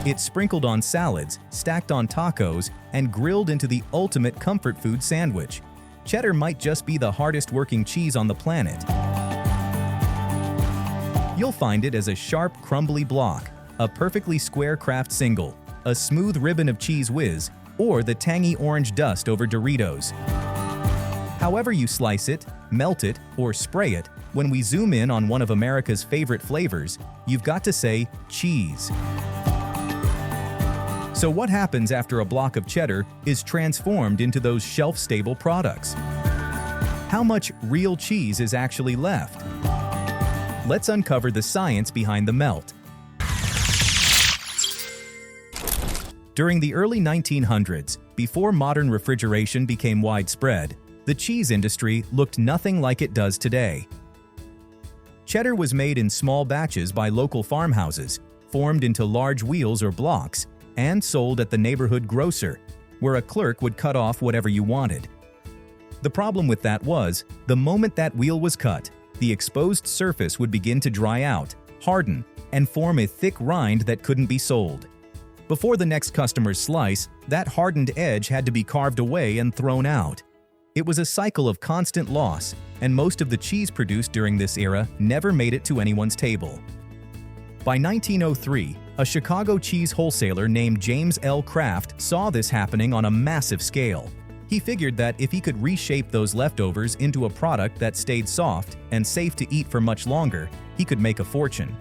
It's sprinkled on salads, stacked on tacos, and grilled into the ultimate comfort food sandwich. Cheddar might just be the hardest working cheese on the planet. You'll find it as a sharp, crumbly block, a perfectly square Kraft Single, a smooth ribbon of Cheez Whiz, or the tangy orange dust over Doritos. However you slice it, melt it, or spray it, when we zoom in on one of America's favorite flavors, you've got to say cheese. So what happens after a block of cheddar is transformed into those shelf-stable products? How much real cheese is actually left? Let's uncover the science behind the melt. During the early 1900s, before modern refrigeration became widespread, the cheese industry looked nothing like it does today. Cheddar was made in small batches by local farmhouses, formed into large wheels or blocks, and sold at the neighborhood grocer, where a clerk would cut off whatever you wanted. The problem with that was, the moment that wheel was cut, the exposed surface would begin to dry out, harden, and form a thick rind that couldn't be sold. Before the next customer's slice, that hardened edge had to be carved away and thrown out. It was a cycle of constant loss, and most of the cheese produced during this era never made it to anyone's table. By 1903, a Chicago cheese wholesaler named James L. Kraft saw this happening on a massive scale. He figured that if he could reshape those leftovers into a product that stayed soft and safe to eat for much longer, he could make a fortune.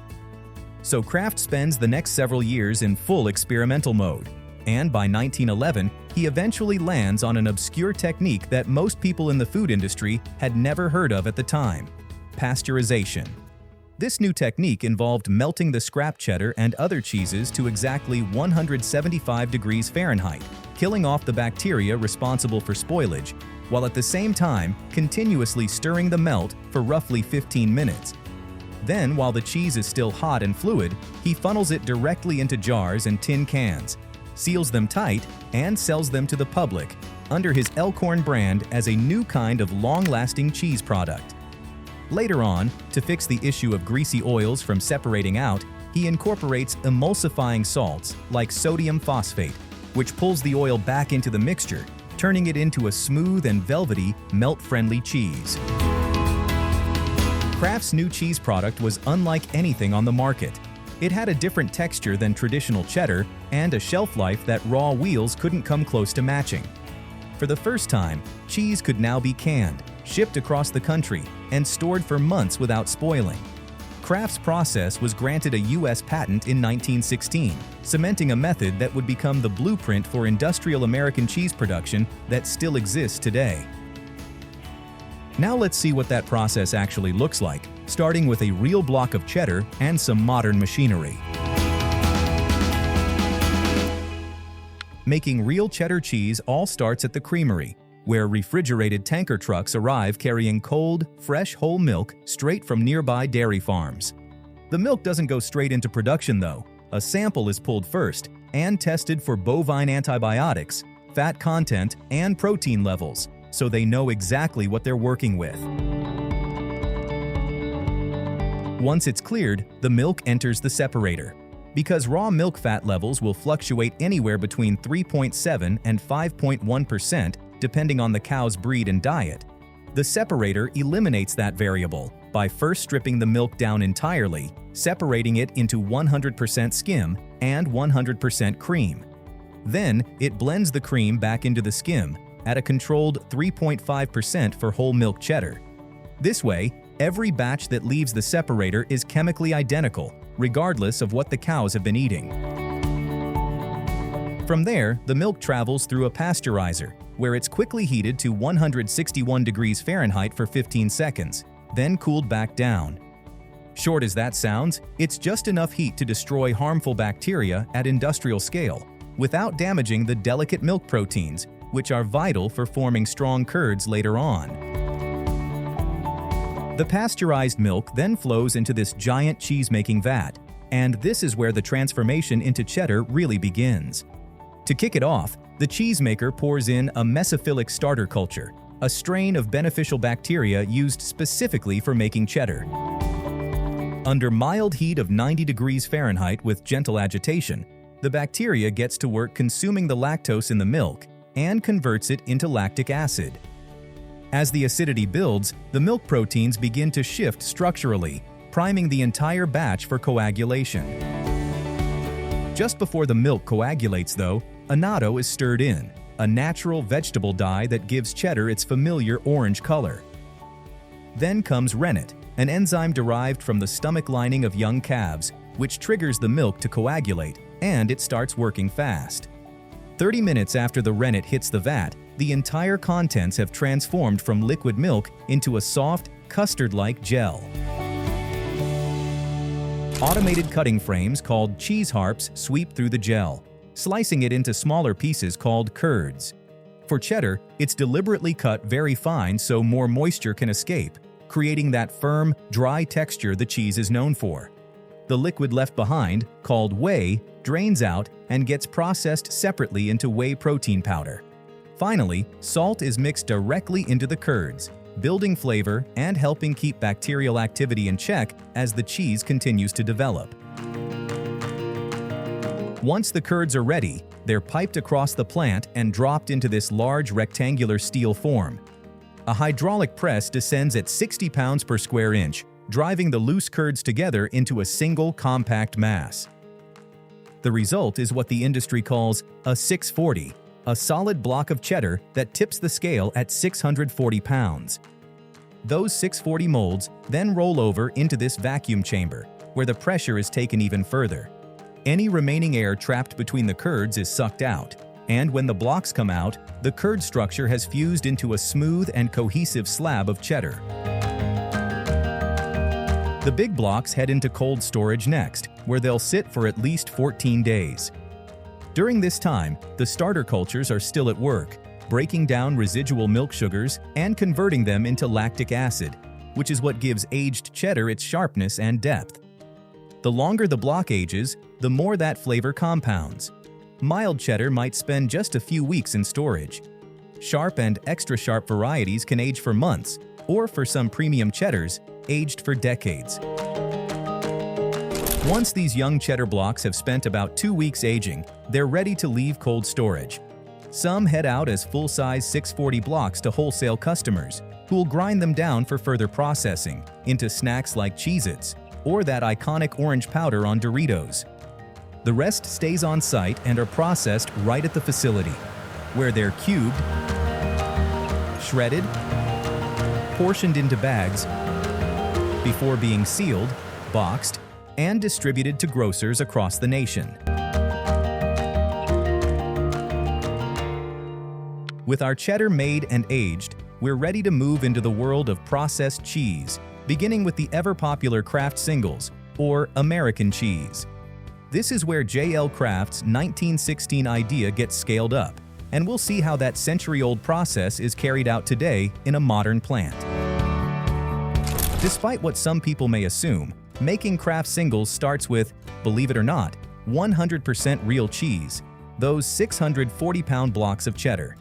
So Kraft spends the next several years in full experimental mode, and by 1911, he eventually lands on an obscure technique that most people in the food industry had never heard of at the time: pasteurization. This new technique involved melting the scrap cheddar and other cheeses to exactly 175 degrees Fahrenheit, killing off the bacteria responsible for spoilage, while at the same time continuously stirring the melt for roughly 15 minutes. Then, while the cheese is still hot and fluid, he funnels it directly into jars and tin cans, seals them tight, and sells them to the public under his Elkhorn brand as a new kind of long-lasting cheese product. Later on, to fix the issue of greasy oils from separating out, he incorporates emulsifying salts like sodium phosphate, which pulls the oil back into the mixture, turning it into a smooth and velvety, melt-friendly cheese. Kraft's new cheese product was unlike anything on the market. It had a different texture than traditional cheddar and a shelf life that raw wheels couldn't come close to matching. For the first time, cheese could now be canned, shipped across the country, and stored for months without spoiling. Kraft's process was granted a U.S. patent in 1916, cementing a method that would become the blueprint for industrial American cheese production that still exists today. Now let's see what that process actually looks like, starting with a real block of cheddar and some modern machinery. Making real cheddar cheese all starts at the creamery, where refrigerated tanker trucks arrive carrying cold, fresh whole milk straight from nearby dairy farms. The milk doesn't go straight into production though. A sample is pulled first and tested for bovine antibiotics, fat content, and protein levels, so they know exactly what they're working with. Once it's cleared, the milk enters the separator. Because raw milk fat levels will fluctuate anywhere between 3.7 and 5.1% depending on the cow's breed and diet, the separator eliminates that variable by first stripping the milk down entirely, separating it into 100% skim and 100% cream. Then, it blends the cream back into the skim at a controlled 3.5% for whole milk cheddar. This way, every batch that leaves the separator is chemically identical, regardless of what the cows have been eating. From there, the milk travels through a pasteurizer, where it's quickly heated to 161 degrees Fahrenheit for 15 seconds, then cooled back down. Short as that sounds, it's just enough heat to destroy harmful bacteria at industrial scale, without damaging the delicate milk proteins, which are vital for forming strong curds later on. The pasteurized milk then flows into this giant cheese-making vat, and this is where the transformation into cheddar really begins. To kick it off, the cheesemaker pours in a mesophilic starter culture, a strain of beneficial bacteria used specifically for making cheddar. Under mild heat of 90 degrees Fahrenheit with gentle agitation, The bacteria gets to work consuming the lactose in the milk and converts it into lactic acid. As the acidity builds, the milk proteins begin to shift structurally, priming the entire batch for coagulation. Just before the milk coagulates, though, annatto is stirred in, a natural vegetable dye that gives cheddar its familiar orange color. Then comes rennet, an enzyme derived from the stomach lining of young calves, which triggers the milk to coagulate, and it starts working fast. 30 minutes after the rennet hits the vat, the entire contents have transformed from liquid milk into a soft, custard-like gel. Automated cutting frames called cheese harps sweep through the gel, slicing it into smaller pieces called curds. For cheddar, it's deliberately cut very fine so more moisture can escape, creating that firm, dry texture the cheese is known for. The liquid left behind, called whey, drains out and gets processed separately into whey protein powder. Finally, salt is mixed directly into the curds, building flavor and helping keep bacterial activity in check as the cheese continues to develop. Once the curds are ready, they're piped across the plant and dropped into this large rectangular steel form. A hydraulic press descends at 60 pounds per square inch, driving the loose curds together into a single compact mass. The result is what the industry calls a 640, a solid block of cheddar that tips the scale at 640 pounds. Those 640 molds then roll over into this vacuum chamber, where the pressure is taken even further. Any remaining air trapped between the curds is sucked out, and when the blocks come out, the curd structure has fused into a smooth and cohesive slab of cheddar. The big blocks head into cold storage next, where they'll sit for at least 14 days. During this time, the starter cultures are still at work, breaking down residual milk sugars and converting them into lactic acid, which is what gives aged cheddar its sharpness and depth. The longer the block ages, the more that flavor compounds. Mild cheddar might spend just a few weeks in storage. Sharp and extra sharp varieties can age for months, or for some premium cheddars, aged for decades. Once these young cheddar blocks have spent about 2 weeks aging, they're ready to leave cold storage. Some head out as full-size 640 blocks to wholesale customers, who will grind them down for further processing into snacks like Cheez-Its or that iconic orange powder on Doritos. The rest stays on site and are processed right at the facility, where they're cubed, shredded, portioned into bags, before being sealed, boxed, and distributed to grocers across the nation. With our cheddar made and aged, we're ready to move into the world of processed cheese, beginning with the ever-popular Kraft Singles, or American cheese. This is where J.L. Kraft's 1916 idea gets scaled up, and we'll see how that century-old process is carried out today in a modern plant. Despite what some people may assume, making Kraft Singles starts with, believe it or not, 100% real cheese, those 640-pound blocks of cheddar.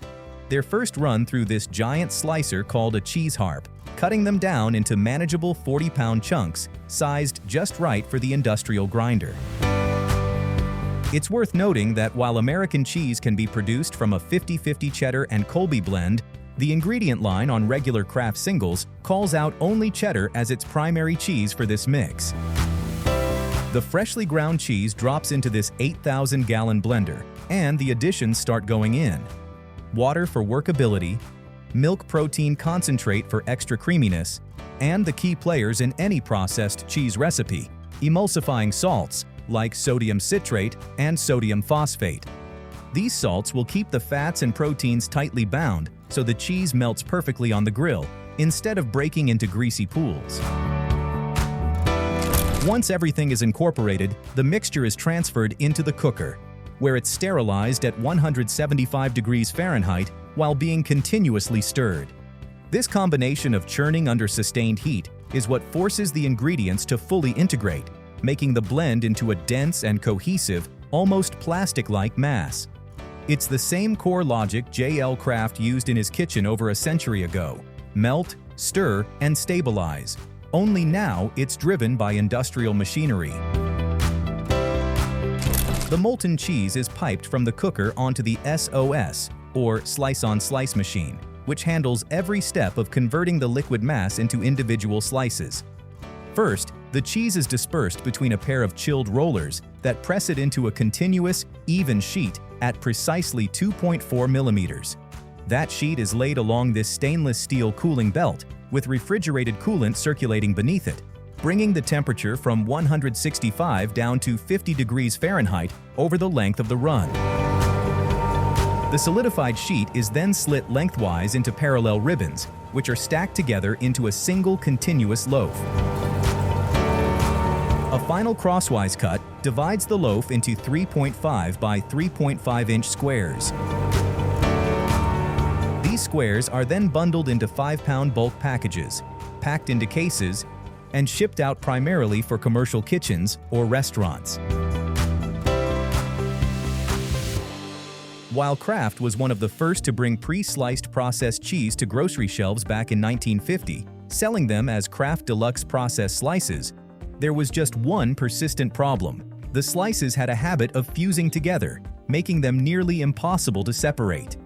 They're first run through this giant slicer called a cheese harp, cutting them down into manageable 40-pound chunks, sized just right for the industrial grinder. It's worth noting that while American cheese can be produced from a 50-50 cheddar and Colby blend, the ingredient line on regular Kraft Singles calls out only cheddar as its primary cheese for this mix. The freshly ground cheese drops into this 8,000-gallon blender, and the additions start going in. Water for workability, milk protein concentrate for extra creaminess, and the key players in any processed cheese recipe, emulsifying salts like sodium citrate and sodium phosphate. These salts will keep the fats and proteins tightly bound so the cheese melts perfectly on the grill, instead of breaking into greasy pools. Once everything is incorporated, the mixture is transferred into the cooker, where it's sterilized at 175 degrees Fahrenheit while being continuously stirred. This combination of churning under sustained heat is what forces the ingredients to fully integrate, making the blend into a dense and cohesive, almost plastic-like mass. It's the same core logic J.L. Kraft used in his kitchen over a century ago: melt, stir, and stabilize. Only now it's driven by industrial machinery. The molten cheese is piped from the cooker onto the SOS, or slice-on-slice machine, which handles every step of converting the liquid mass into individual slices. First, the cheese is dispersed between a pair of chilled rollers that press it into a continuous, even sheet at precisely 2.4 millimeters. That sheet is laid along this stainless steel cooling belt, with refrigerated coolant circulating beneath it, bringing the temperature from 165 down to 50 degrees Fahrenheit over the length of the run. The solidified sheet is then slit lengthwise into parallel ribbons, which are stacked together into a single continuous loaf. A final crosswise cut divides the loaf into 3.5 by 3.5 inch squares. These squares are then bundled into 5-pound bulk packages, packed into cases, and shipped out primarily for commercial kitchens or restaurants. While Kraft was one of the first to bring pre-sliced processed cheese to grocery shelves back in 1950, selling them as Kraft Deluxe processed slices, there was just one persistent problem. The slices had a habit of fusing together, making them nearly impossible to separate.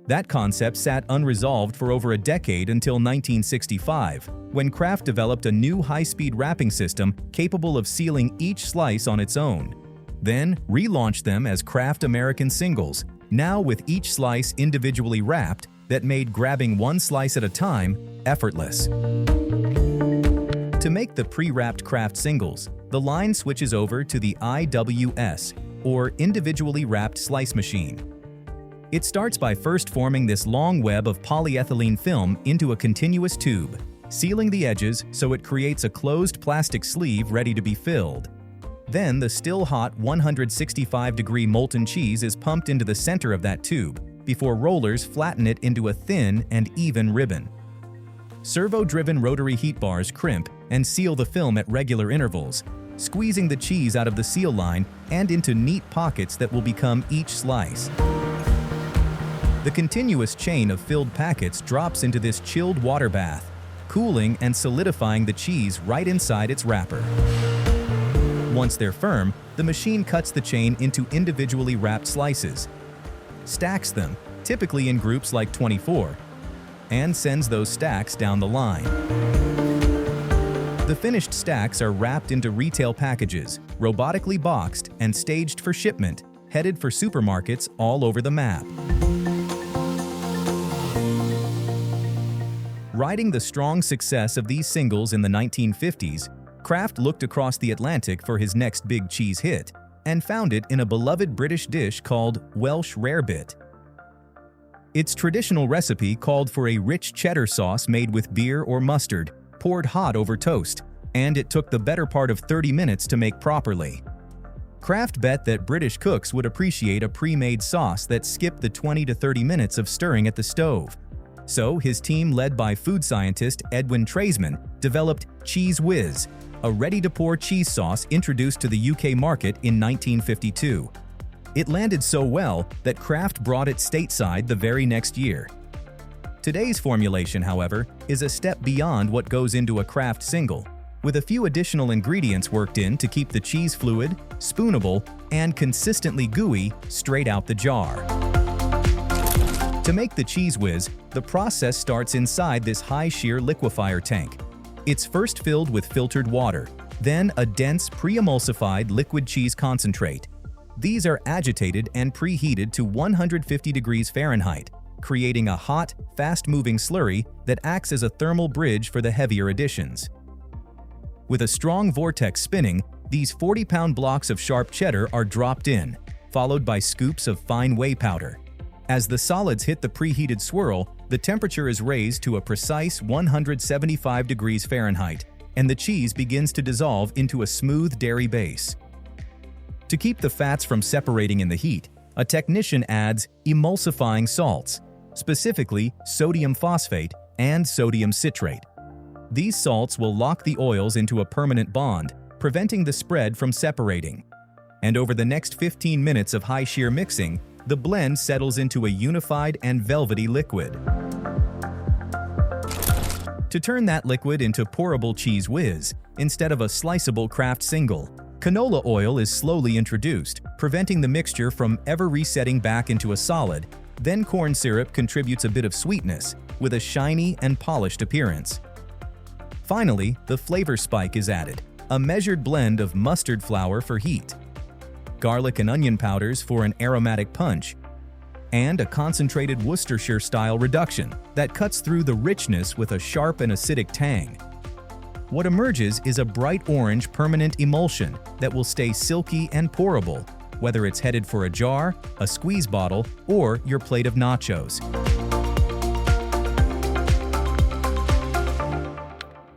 That concept sat unresolved for over a decade until 1965, when Kraft developed a new high-speed wrapping system capable of sealing each slice on its own. Then relaunched them as Kraft American Singles, now with each slice individually wrapped, that made grabbing one slice at a time effortless. To make the pre-wrapped Kraft Singles, the line switches over to the IWS, or individually wrapped slice machine. It starts by first forming this long web of polyethylene film into a continuous tube, sealing the edges so it creates a closed plastic sleeve ready to be filled. Then the still hot 165-degree molten cheese is pumped into the center of that tube before rollers flatten it into a thin and even ribbon. Servo-driven rotary heat bars crimp and seal the film at regular intervals, squeezing the cheese out of the seal line and into neat pockets that will become each slice. The continuous chain of filled packets drops into this chilled water bath, cooling and solidifying the cheese right inside its wrapper. Once they're firm, the machine cuts the chain into individually wrapped slices, stacks them, typically in groups like 24, and sends those stacks down the line. The finished stacks are wrapped into retail packages, robotically boxed and staged for shipment, headed for supermarkets all over the map. Riding the strong success of these singles in the 1950s, Kraft looked across the Atlantic for his next big cheese hit and found it in a beloved British dish called Welsh Rarebit. Its traditional recipe called for a rich cheddar sauce made with beer or mustard, poured hot over toast, and it took the better part of 30 minutes to make properly. Kraft bet that British cooks would appreciate a pre-made sauce that skipped the 20 to 30 minutes of stirring at the stove. So his team, led by food scientist Edwin Traisman, developed Cheez Whiz, a ready-to-pour cheese sauce introduced to the UK market in 1952. It landed so well that Kraft brought it stateside the very next year. Today's formulation, however, is a step beyond what goes into a Kraft single, with a few additional ingredients worked in to keep the cheese fluid, spoonable, and consistently gooey straight out the jar. To make the Cheez Whiz, the process starts inside this high-shear liquefier tank. It's first filled with filtered water, then a dense pre-emulsified liquid cheese concentrate. These are agitated and preheated to 150 degrees Fahrenheit, creating a hot, fast-moving slurry that acts as a thermal bridge for the heavier additions. With a strong vortex spinning, these 40-pound blocks of sharp cheddar are dropped in, followed by scoops of fine whey powder. As the solids hit the preheated swirl, the temperature is raised to a precise 175 degrees Fahrenheit, and the cheese begins to dissolve into a smooth dairy base. To keep the fats from separating in the heat, a technician adds emulsifying salts, specifically sodium phosphate and sodium citrate. These salts will lock the oils into a permanent bond, preventing the spread from separating. And over the next 15 minutes of high-shear mixing, the blend settles into a unified and velvety liquid. To turn that liquid into pourable Cheez Whiz, instead of a sliceable Kraft single, Canola oil is slowly introduced, preventing the mixture from ever resetting back into a solid. Then corn syrup contributes a bit of sweetness, with a shiny and polished appearance. Finally, the flavor spike is added, a measured blend of mustard flour for heat, garlic and onion powders for an aromatic punch, and a concentrated Worcestershire-style reduction that cuts through the richness with a sharp and acidic tang. What emerges is a bright orange permanent emulsion that will stay silky and pourable, whether it's headed for a jar, a squeeze bottle, or your plate of nachos.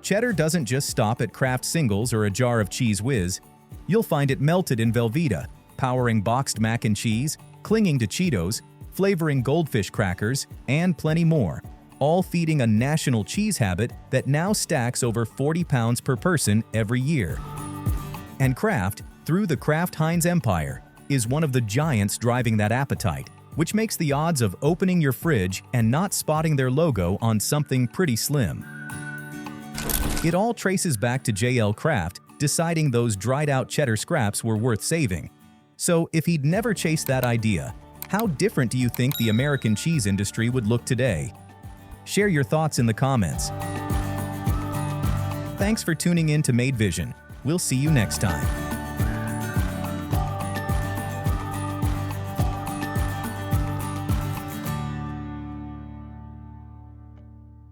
Cheddar doesn't just stop at Kraft Singles or a jar of Cheez Whiz. You'll find it melted in Velveeta, powering boxed mac and cheese, clinging to Cheetos, flavoring goldfish crackers, and plenty more, all feeding a national cheese habit that now stacks over 40 pounds per person every year. And Kraft, through the Kraft Heinz empire, is one of the giants driving that appetite, which makes the odds of opening your fridge and not spotting their logo on something pretty slim. It all traces back to J.L. Kraft deciding those dried-out cheddar scraps were worth saving. So if he'd never chased that idea, how different do you think the American cheese industry would look today? Share your thoughts in the comments. Thanks for tuning in to Made Vision. We'll see you next time.